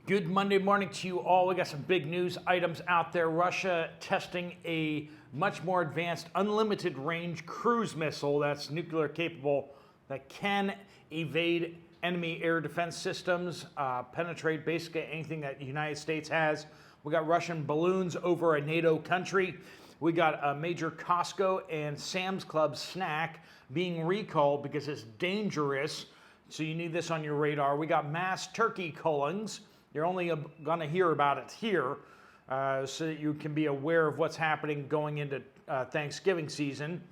Good Monday morning to you all. We got some big news items out there. Russia testing a much more advanced unlimited range cruise missile that's nuclear capable that can evade enemy air defense systems, penetrate basically anything that the United States has. We got Russian balloons over a NATO country. We got a major Costco and Sam's Club snack being recalled because it's dangerous. So you need this on your radar. We got mass turkey cullings. You're only going to hear about it here so that you can be aware of what's happening going into Thanksgiving season.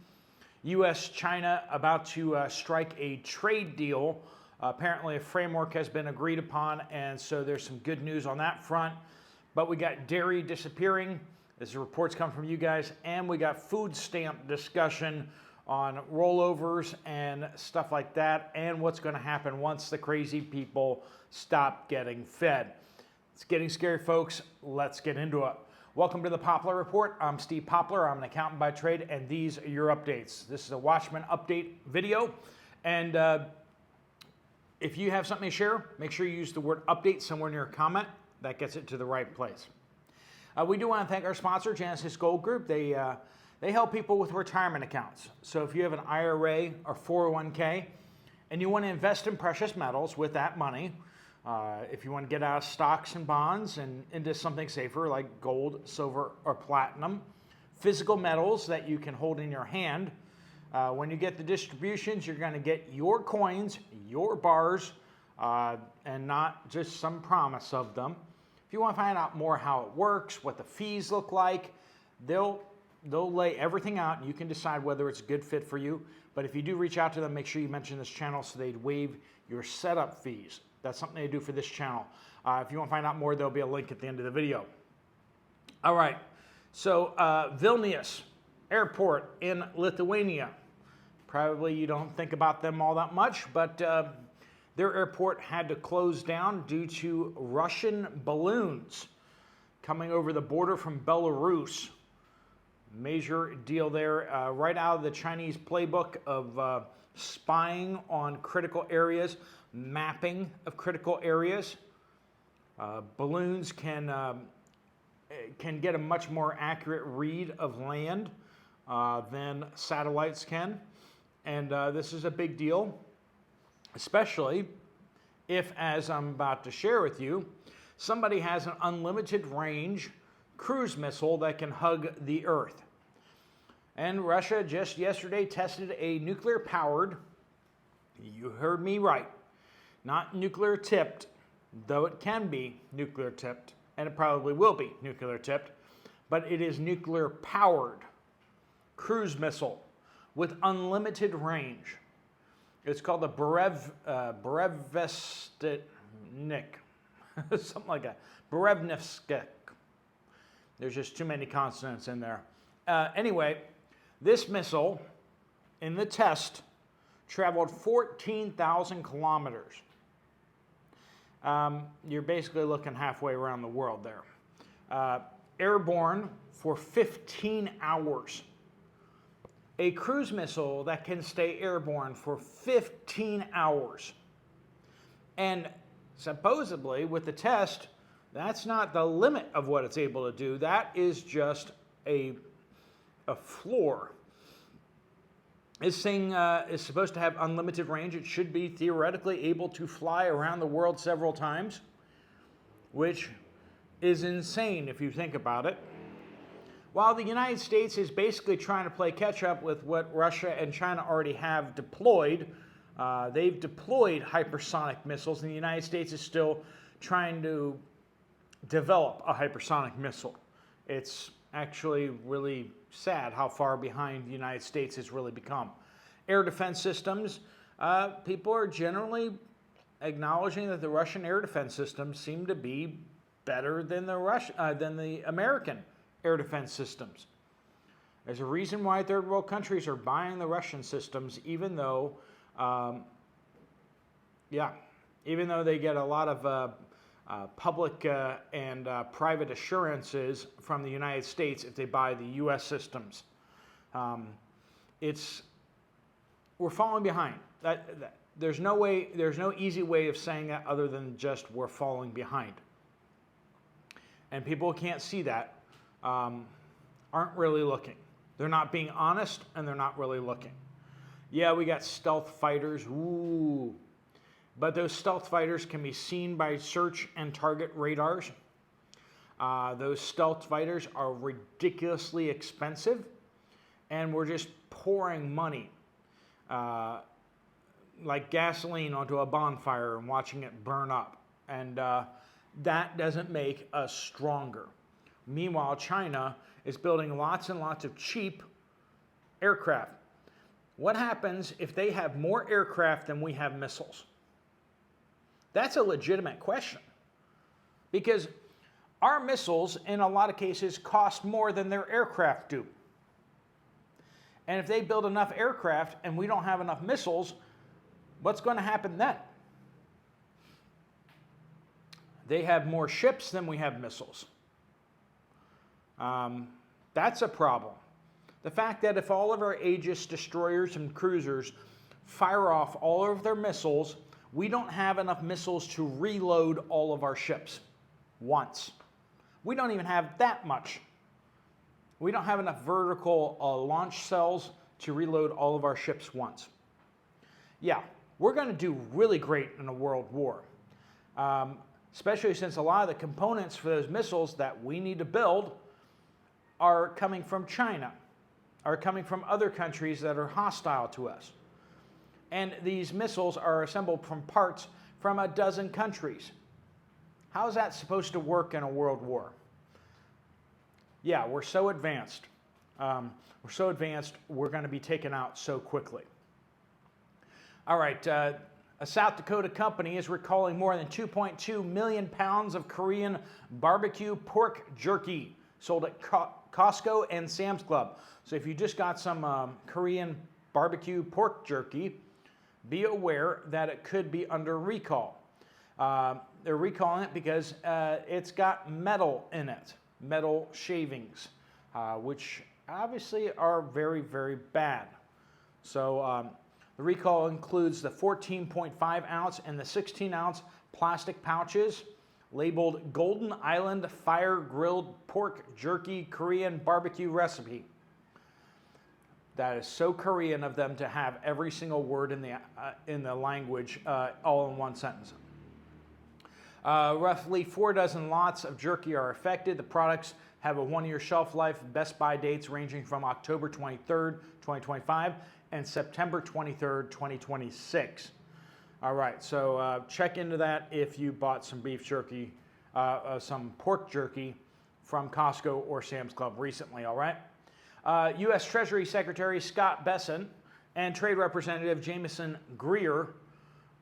U.S.-China about to strike a trade deal. Apparently a framework has been agreed upon, and so there's some good news on that front. But we got dairy disappearing, as the reports come from you guys, and we got food stamp discussion on rollovers and stuff like that, and what's going to happen once the crazy people stop getting fed. It's getting scary, folks. Let's get into it. Welcome to the Poplar Report. I'm Steve Poplar. I'm an accountant by trade, and these are your updates. This is a Watchmen update video, and if you have something to share, make sure you use the word update somewhere near a comment. That gets it to the right place. We do want to thank our sponsor, Genesis Gold Group. They help people with retirement accounts. So if you have an IRA or 401k and you want to invest in precious metals with that money, if you want to get out of stocks and bonds and into something safer like gold, silver, or platinum, physical metals that you can hold in your hand, when you get the distributions, you're going to get your coins, your bars, and not just some promise of them. If you want to find out more how it works, what the fees look like, they'll lay everything out and you can decide whether it's a good fit for you. But if you do reach out to them, make sure you mention this channel so they'd waive your setup fees. That's something they do for this channel. If you want to find out more, there'll be a link at the end of the video. All right, so Vilnius Airport in Lithuania. Probably you don't think about them all that much, but their airport had to close down due to Russian balloons coming over the border from Belarus. Major deal there, right out of the Chinese playbook of spying on critical areas, mapping of critical areas. Balloons can get a much more accurate read of land than satellites can. And this is a big deal, especially if, as I'm about to share with you, somebody has an unlimited range cruise missile that can hug the Earth. And Russia just yesterday tested a nuclear-powered, you heard me right, not nuclear-tipped, though it can be nuclear-tipped, and it probably will be nuclear-tipped, but it is nuclear-powered cruise missile with unlimited range. It's called the Brevestnik, something like that, Brevnevskek. There's just too many consonants in there. Anyway, this missile in the test traveled 14,000 kilometers. You're basically looking halfway around the world there. Airborne for 15 hours. A cruise missile that can stay airborne for 15 hours. And supposedly with the test, that's not the limit of what it's able to do. That is just a floor. This thing is supposed to have unlimited range. It should be theoretically able to fly around the world several times, which is insane if you think about it. While the United States is basically trying to play catch up with what Russia and China already have deployed, they've deployed hypersonic missiles, and the United States is still trying to develop a hypersonic missile. It's actually really sad how far behind the United States has really become. Air defense systems, people are generally acknowledging that the Russian air defense systems seem to be better than the American air defense systems. There's a reason why third world countries are buying the Russian systems, even though they get a lot of public and private assurances from the United States if they buy the U.S. systems. We're falling behind. There's no easy way of saying that other than just we're falling behind. and people who can't see that aren't really looking. They're not being honest, and they're not really looking. Yeah, we got stealth fighters, ooh. But those stealth fighters can be seen by search and target radars. Those stealth fighters are ridiculously expensive, and we're just pouring money like gasoline onto a bonfire and watching it burn up. And that doesn't make us stronger. Meanwhile, China is building lots and lots of cheap aircraft. What happens if they have more aircraft than we have missiles? That's a legitimate question. Because our missiles, in a lot of cases, cost more than their aircraft do. And if they build enough aircraft and we don't have enough missiles, what's going to happen then? They have more ships than we have missiles. That's a problem. The fact that if all of our Aegis destroyers and cruisers fire off all of their missiles, we don't have enough missiles to reload all of our ships once. We don't even have that much. We don't have enough vertical launch cells to reload all of our ships once. Yeah, we're going to do really great in a world war, especially since a lot of the components for those missiles that we need to build are coming from China, are coming from other countries that are hostile to us. And these missiles are assembled from parts from a dozen countries. How is that supposed to work in a world war? Yeah, we're so advanced. We're going to be taken out so quickly. All right, a South Dakota company is recalling more than 2.2 million pounds of Korean barbecue pork jerky sold at Costco and Sam's Club. So if you just got some Korean barbecue pork jerky, be aware that it could be under recall. They're recalling it because it's got metal in it, metal shavings, which obviously are very, very bad. So the recall includes the 14.5 ounce and the 16 ounce plastic pouches labeled Golden Island Fire Grilled Pork Jerky Korean Barbecue Recipe. That is so Korean of them to have every single word in the language all in one sentence. Roughly 4 dozen lots of jerky are affected. The products have a 1-year shelf life, best buy dates ranging from October 23rd, 2025 and September 23rd, 2026. All right, so check into that if you bought some beef jerky, some pork jerky from Costco or Sam's Club recently, all right? U.S. Treasury Secretary Scott Bessent and Trade Representative Jameson Greer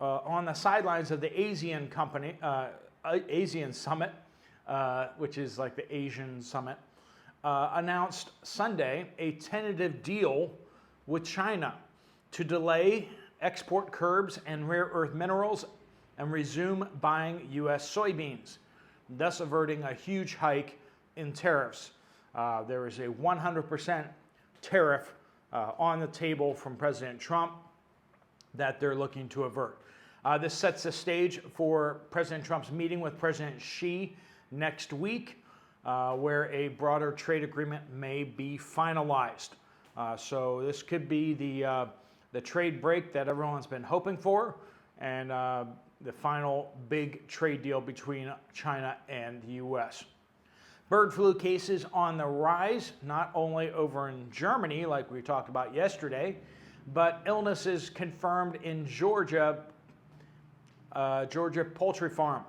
on the sidelines of the ASEAN Summit, which is like the Asian Summit, announced Sunday a tentative deal with China to delay export curbs and rare earth minerals and resume buying U.S. soybeans, thus averting a huge hike in tariffs. There is a 100% tariff on the table from President Trump that they're looking to avert. This sets the stage for President Trump's meeting with President Xi next week, where a broader trade agreement may be finalized. So this could be the trade break that everyone's been hoping for, and the final big trade deal between China and the U.S. Bird flu cases on the rise, not only over in Germany, like we talked about yesterday, but illnesses confirmed in Georgia poultry farm.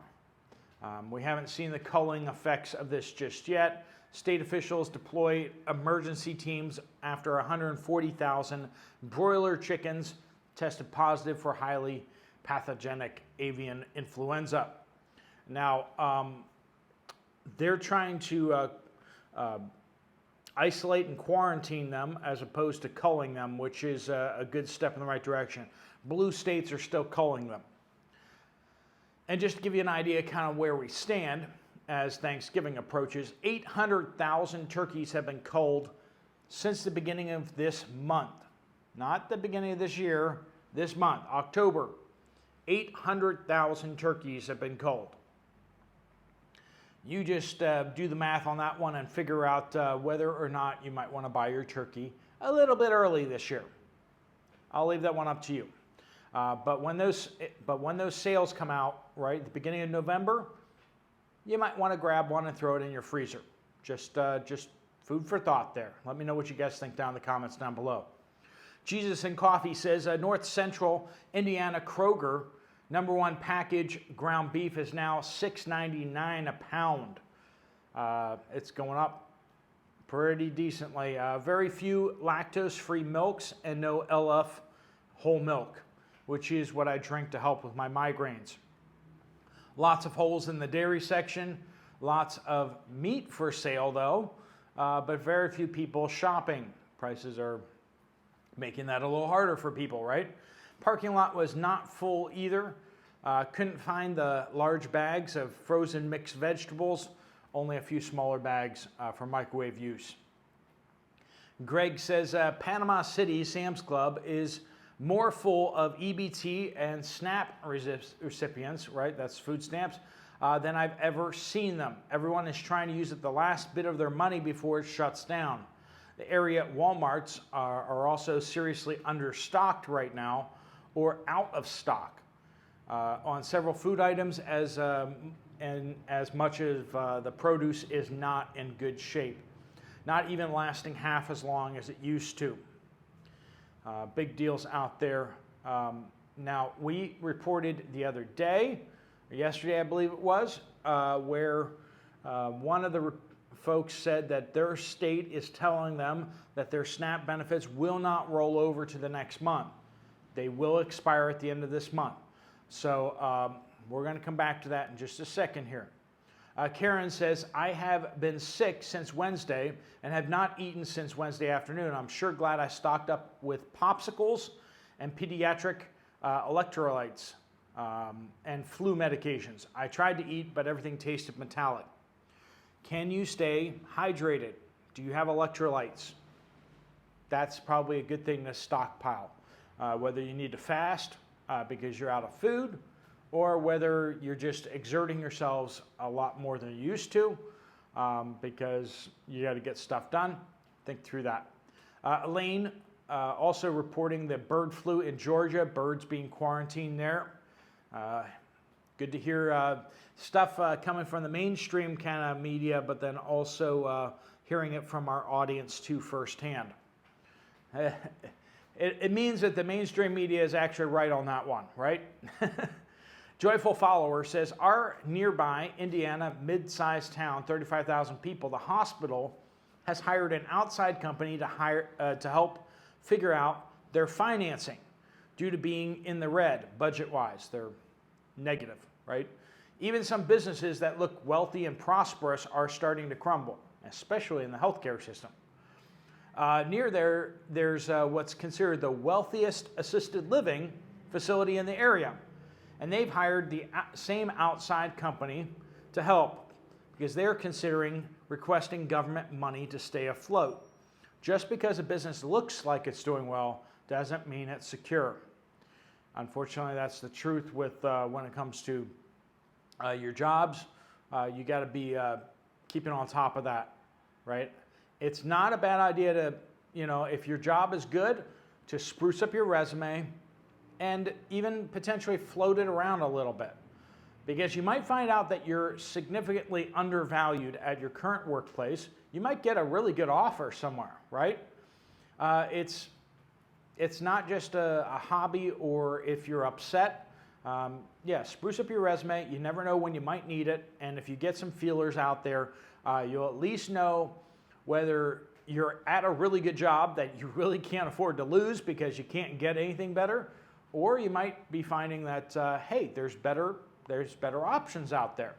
We haven't seen the culling effects of this just yet. State officials deploy emergency teams after 140,000 broiler chickens tested positive for highly pathogenic avian influenza. Now, they're trying to isolate and quarantine them as opposed to culling them, which is a good step in the right direction. Blue states are still culling them. And just to give you an idea kind of where we stand as Thanksgiving approaches, 800,000 turkeys have been culled since the beginning of this month. Not the beginning of this year, this month, October. 800,000 turkeys have been culled. You just do the math on that one and figure out whether or not you might want to buy your turkey a little bit early this year. I'll leave that one up to you. But when those sales come out, right, at the beginning of November, you might want to grab one and throw it in your freezer. Just food for thought there. Let me know what you guys think down in the comments down below. Jesus and Coffee says North Central Indiana Kroger #1 package ground beef is now $6.99 a pound. It's going up pretty decently. Very few lactose-free milks and no LF whole milk, which is what I drink to help with my migraines. Lots of holes in the dairy section. Lots of meat for sale, though, but very few people shopping. Prices are making that a little harder for people, right? Parking lot was not full either. Couldn't find the large bags of frozen mixed vegetables. Only a few smaller bags for microwave use. Greg says Panama City Sam's Club is more full of EBT and SNAP recipients, right? That's food stamps, than I've ever seen them. Everyone is trying to use it the last bit of their money before it shuts down. The area Walmarts are also seriously understocked right now or out of stock on several food items and as much of the produce is not in good shape. Not even lasting half as long as it used to. Big deals out there. Now, we reported the other day, or yesterday I believe it was, where one of the folks said that their state is telling them that their SNAP benefits will not roll over to the next month. They will expire at the end of this month. So we're going to come back to that in just a second here. Karen says, I have been sick since Wednesday and have not eaten since Wednesday afternoon. I'm sure glad I stocked up with popsicles and pediatric electrolytes and flu medications. I tried to eat, but everything tasted metallic. Can you stay hydrated? Do you have electrolytes? That's probably a good thing to stockpile. Whether you need to fast because you're out of food, or whether you're just exerting yourselves a lot more than you used to because you got to get stuff done. Think through that. Elaine also reporting the bird flu in Georgia, birds being quarantined there. Good to hear stuff coming from the mainstream kind of media, but then also hearing it from our audience too firsthand. It means that the mainstream media is actually right on that one, right? Joyful Follower says, our nearby Indiana mid-sized town, 35,000 people, the hospital has hired an outside company to help figure out their financing due to being in the red budget-wise. They're negative, right? Even some businesses that look wealthy and prosperous are starting to crumble, especially in the healthcare system. Near there, there's what's considered the wealthiest assisted living facility in the area. And they've hired the same outside company to help because they're considering requesting government money to stay afloat. Just because a business looks like it's doing well doesn't mean it's secure. Unfortunately, that's the truth with when it comes to your jobs. You got to be keeping on top of that, right? It's not a bad idea to, if your job is good, to spruce up your resume and even potentially float it around a little bit. Because you might find out that you're significantly undervalued at your current workplace. You might get a really good offer somewhere, right? It's not just a hobby, or if you're upset, spruce up your resume. You never know when you might need it. And if you get some feelers out there, you'll at least know whether you're at a really good job that you really can't afford to lose because you can't get anything better, or you might be finding that, hey, there's better options out there.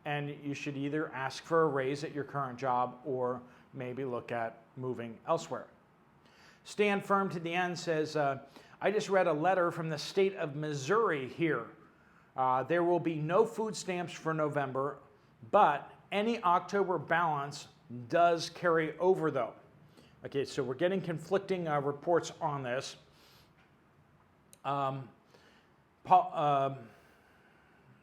And you should either ask for a raise at your current job or maybe look at moving elsewhere. Stand Firm to the End says, I just read a letter from the state of Missouri here. There will be no food stamps for November, but any October balance does carry over though. Okay, so we're getting conflicting reports on this.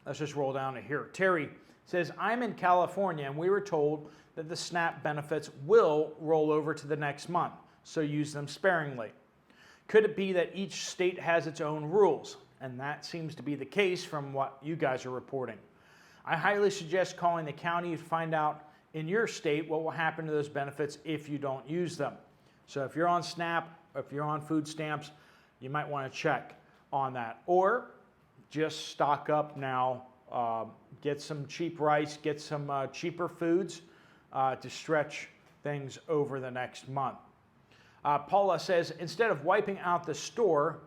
Let's just roll down to here. Terry says, I'm in California and we were told that the SNAP benefits will roll over to the next month, so use them sparingly. Could it be that each state has its own rules? And that seems to be the case from what you guys are reporting. I highly suggest calling the county to find out in your state what will happen to those benefits if you don't use them. So if you're on SNAP, if you're on food stamps, you might want to check on that. Or just stock up now, get some cheap rice, get some cheaper foods to stretch things over the next month. Paula says, instead of wiping out the store,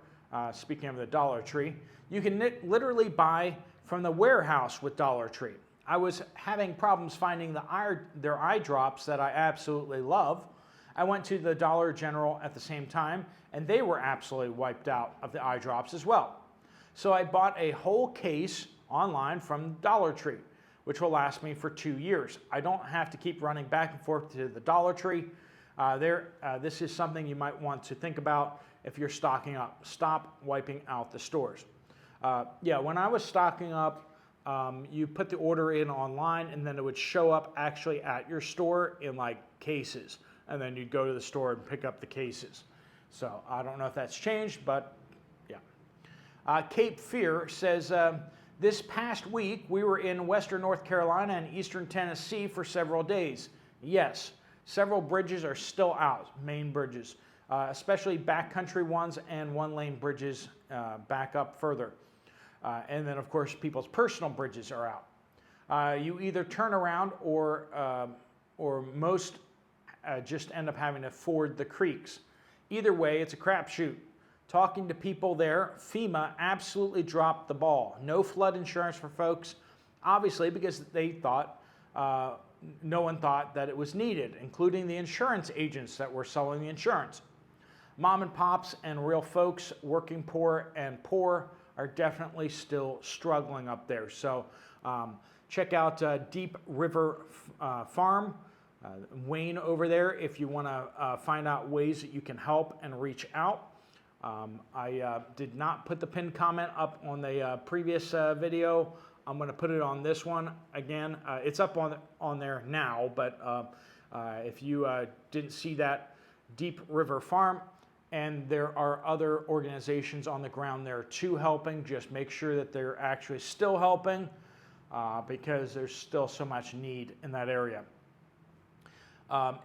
speaking of the Dollar Tree, you can literally buy from the warehouse with Dollar Tree. I was having problems finding their eye drops that I absolutely love. I went to the Dollar General at the same time, and they were absolutely wiped out of the eye drops as well. So I bought a whole case online from Dollar Tree, which will last me for 2 years. I don't have to keep running back and forth to the Dollar Tree. This is something you might want to think about if you're stocking up. Stop wiping out the stores. When I was stocking up, you put the order in online and then it would show up actually at your store in like cases. And then you'd go to the store and pick up the cases. So I don't know if that's changed, but yeah. Cape Fear says, this past week we were in western North Carolina and eastern Tennessee for several days. Yes, several bridges are still out, main bridges, especially backcountry ones and one-lane bridges back up further. And then, of course, people's personal bridges are out. You either turn around or most just end up having to ford the creeks. Either way, it's a crapshoot. Talking to people there, FEMA absolutely dropped the ball. No flood insurance for folks, obviously because they thought, no one thought that it was needed, including the insurance agents that were selling the insurance. Mom and pops and real folks, working poor and poor, are definitely still struggling up there. So check out Deep River Farm, Wayne over there, if you want to find out ways that you can help and reach out. I did not put the pinned comment up on the previous video. I'm going to put it on this one again. It's up on there now, but if you didn't see that, Deep River Farm, and there are other organizations on the ground there too helping. Just make sure that they're actually still helping because there's still so much need in that area.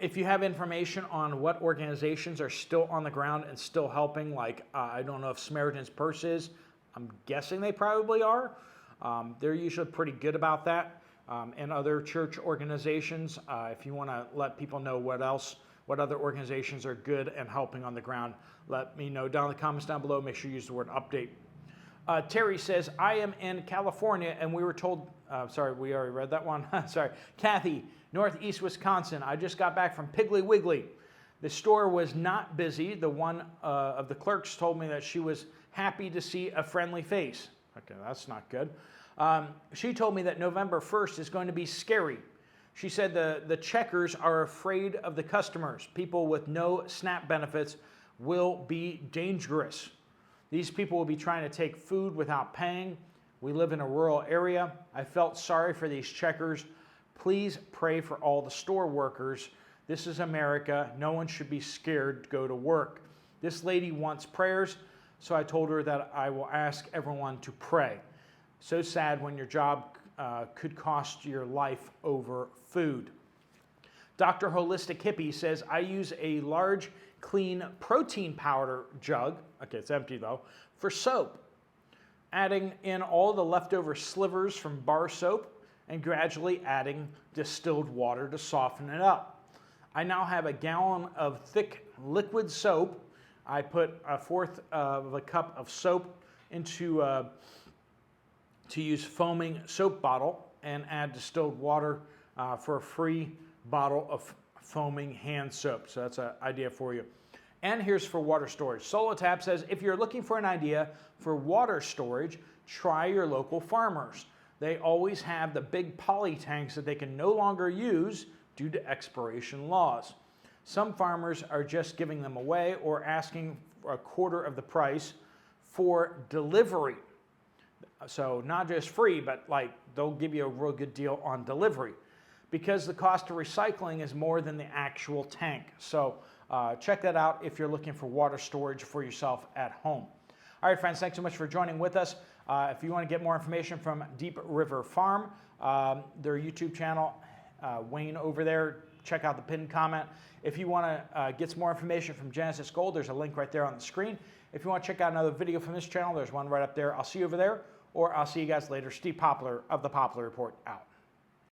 If you have information on what organizations are still on the ground and still helping, like I don't know if Samaritan's Purse is, I'm guessing they probably are. They're usually pretty good about that. And other church organizations, if you want to let people know what other organizations are good and helping on the ground, let me know down in the comments down below. Make sure you use the word update. Terry says, I am in California and we were told, sorry, we already read that one. Sorry. Kathy, Northeast Wisconsin. I just got back from Piggly Wiggly. The store was not busy. The one of the clerks told me that she was happy to see a friendly face. Okay, that's not good. She told me that November 1st is going to be scary. She said the checkers are afraid of the customers. People with no SNAP benefits will be dangerous. These people will be trying to take food without paying. We live in a rural area. I felt sorry for these checkers. Please pray for all the store workers. This is America. No one should be scared to go to work. This lady wants prayers, so I told her that I will ask everyone to pray. So sad when your job could cost your life over food. Dr. Holistic Hippie says, I use a large, clean protein powder jug, okay, it's empty though, for soap. Adding in all the leftover slivers from bar soap and gradually adding distilled water to soften it up. I now have a gallon of thick liquid soap. I put a fourth of a cup of soap into to use foaming soap bottle and add distilled water for a free bottle of foaming hand soap. So that's an idea for you. And here's for water storage. Solotap says, if you're looking for an idea for water storage, try your local farmers. They always have the big poly tanks that they can no longer use due to expiration laws. Some farmers are just giving them away or asking for a quarter of the price for delivery. So not just free, but like they'll give you a real good deal on delivery, because the cost of recycling is more than the actual tank. So check that out if you're looking for water storage for yourself at home. All right, friends, thanks so much for joining with us. If you want to get more information from Deep River Farm, their YouTube channel, Wayne over there, check out the pinned comment. If you want to get some more information from Genesis Gold, there's a link right there on the screen. If you want to check out another video from this channel, there's one right up there. I'll see you over there, or I'll see you guys later. Steve Poplar of the Poplar Report out.